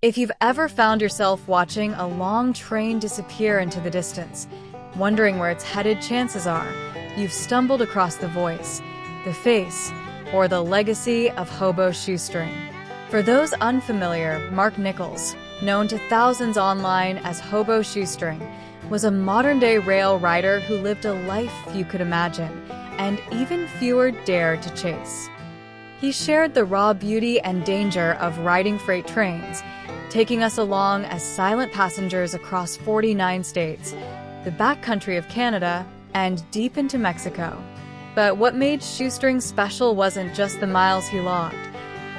If you've ever found yourself watching a long train disappear into the distance, wondering where it's headed, chances are you've stumbled across the voice, the face, or the legacy of Hobo Shoestring. For those unfamiliar, Mark Nichols, known to thousands online as Hobo Shoestring, was a modern-day rail rider who lived a life few could imagine, and even fewer dared to chase. He shared the raw beauty and danger of riding freight trains, taking us along as silent passengers across 49 states, the backcountry of Canada, and deep into Mexico. But what made Shoestring special wasn't just the miles he logged.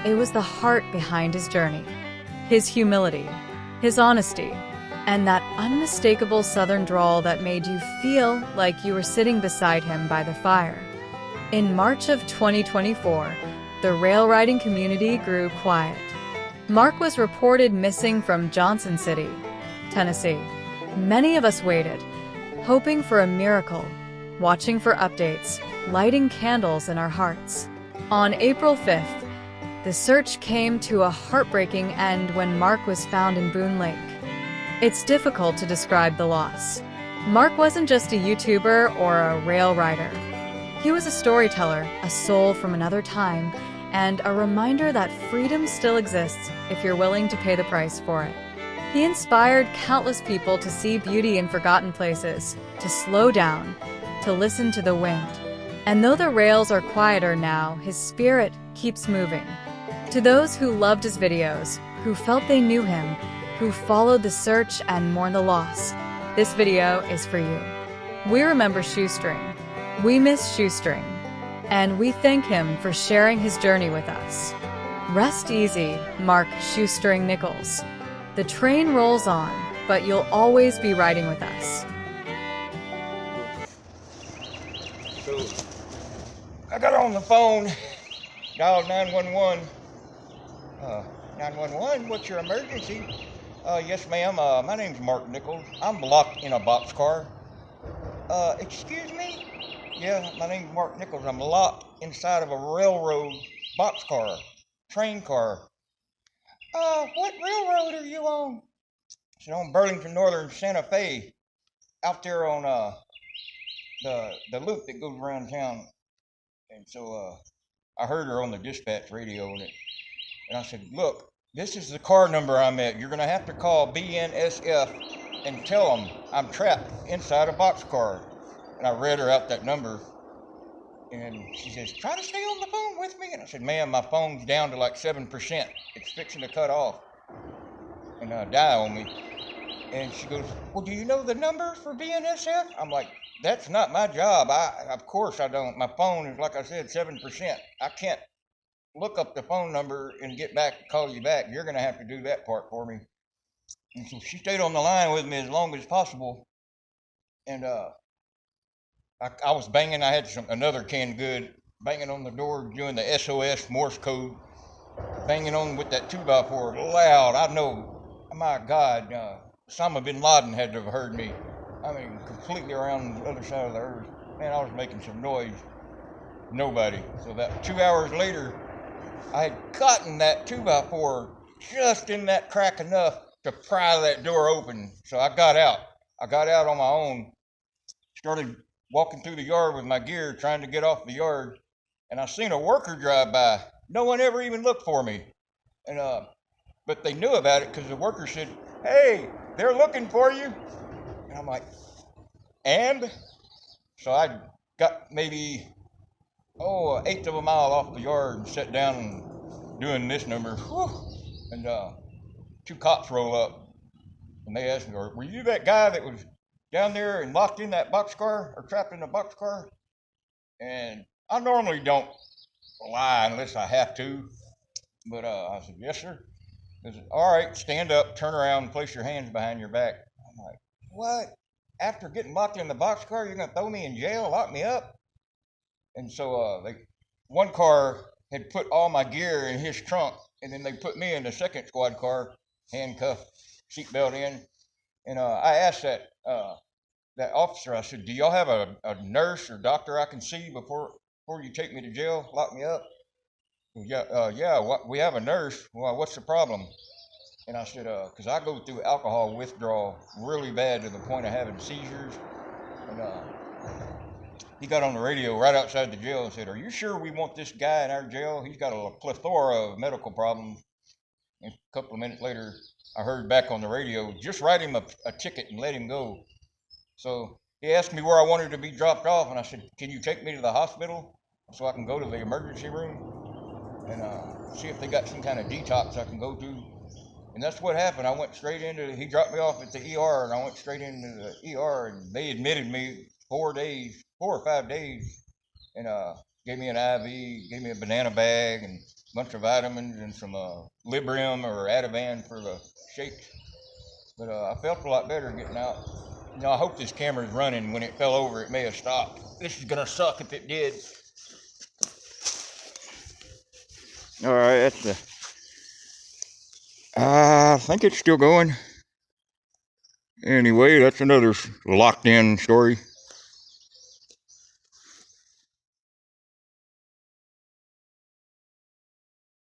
It was the heart behind his journey. His humility, his honesty, and that unmistakable southern drawl that made you feel like you were sitting beside him by the fire. In March of 2024, the rail riding community grew quiet. Mark was reported missing from Johnson City, Tennessee. Many of us waited, hoping for a miracle, watching for updates, lighting candles in our hearts. On April 5th, the search came to a heartbreaking end when Mark was found in Boone Lake. It's difficult to describe the loss. Mark wasn't just a YouTuber or a rail rider. He was a storyteller, a soul from another time, and a reminder that freedom still exists if you're willing to pay the price for it. He inspired countless people to see beauty in forgotten places, to slow down, to listen to the wind. And though the rails are quieter now, his spirit keeps moving. To those who loved his videos, who felt they knew him, who followed the search and mourned the loss, this video is for you. We remember Shoestring. We miss Shoestring. And we thank him for sharing his journey with us. Rest easy, Mark Shoestring Nichols. The train rolls on, but you'll always be riding with us. So, I got on the phone, dialed 911. 911, what's your emergency? Yes, ma'am. My name's Mark Nichols. I'm locked in a boxcar. Excuse me? Yeah, my name's Mark Nichols. I'm locked inside of a railroad boxcar, train car. What railroad are you on? I said, on Burlington Northern Santa Fe, out there on the loop that goes around town. And so I heard her on the dispatch radio, and I said, look, this is the car number I'm at. You're going to have to call BNSF and tell them I'm trapped inside a boxcar. And I read her out that number, and she says, try to stay on the phone with me. And I said, ma'am, my phone's down to like 7%. It's fixing to cut off and die on me. And she goes, well, do you know the number for BNSF? I'm like, that's not my job. Of course I don't. My phone is, like I said, 7%. I can't look up the phone number and get back and call you back. You're going to have to do that part for me. And so she stayed on the line with me as long as possible. And I was banging. I had another canned good, banging on the door, doing the SOS Morse code, banging on with that 2x4 loud. I know, my God, Osama bin Laden had to have heard me. I mean, completely around the other side of the earth. Man, I was making some noise. Nobody. So that 2 hours later, I had gotten that 2x4 just in that crack enough to pry that door open. So I got out. I got out on my own, started walking through the yard with my gear, trying to get off the yard, and I seen a worker drive by. No one ever even looked for me. And but they knew about it because the worker said, hey, they're looking for you. And I'm like, and? So I got maybe, an eighth of a mile off the yard and sat down and doing this number. Whew. And two cops roll up, and they asked me, were you that guy that was down there and locked in that boxcar, or trapped in a boxcar? And I normally don't lie unless I have to, but I said, yes, sir. They said, all right, stand up, turn around, and place your hands behind your back. I'm like, what? After getting locked in the boxcar, you're going to throw me in jail, lock me up? And so one car had put all my gear in his trunk, and then they put me in the second squad car, handcuffed, seatbelt in. And I asked that officer, I said, do y'all have a nurse or doctor I can see before you take me to jail, lock me up? Yeah, we have a nurse. Well, what's the problem? And I said, because I go through alcohol withdrawal really bad to the point of having seizures. And he got on the radio right outside the jail and said, "Are you sure we want this guy in our jail? He's got a plethora of medical problems." And a couple of minutes later, I heard back on the radio, "Just write him a ticket and let him go." So he asked me where I wanted to be dropped off, and I said, "Can you take me to the hospital so I can go to the emergency room and see if they got some kind of detox I can go to?" And that's what happened. I went straight into, he dropped me off at the ER, and I went straight into the ER, and they admitted me 4 or 5 days, and gave me an IV, gave me a banana bag, and a bunch of vitamins, and some Librium or Ativan for the shakes. But I felt a lot better getting out. I hope this camera's running. When it fell over, it may have stopped. This is gonna suck if it did. All right, that's the. I think it's still going. Anyway, that's another locked in story.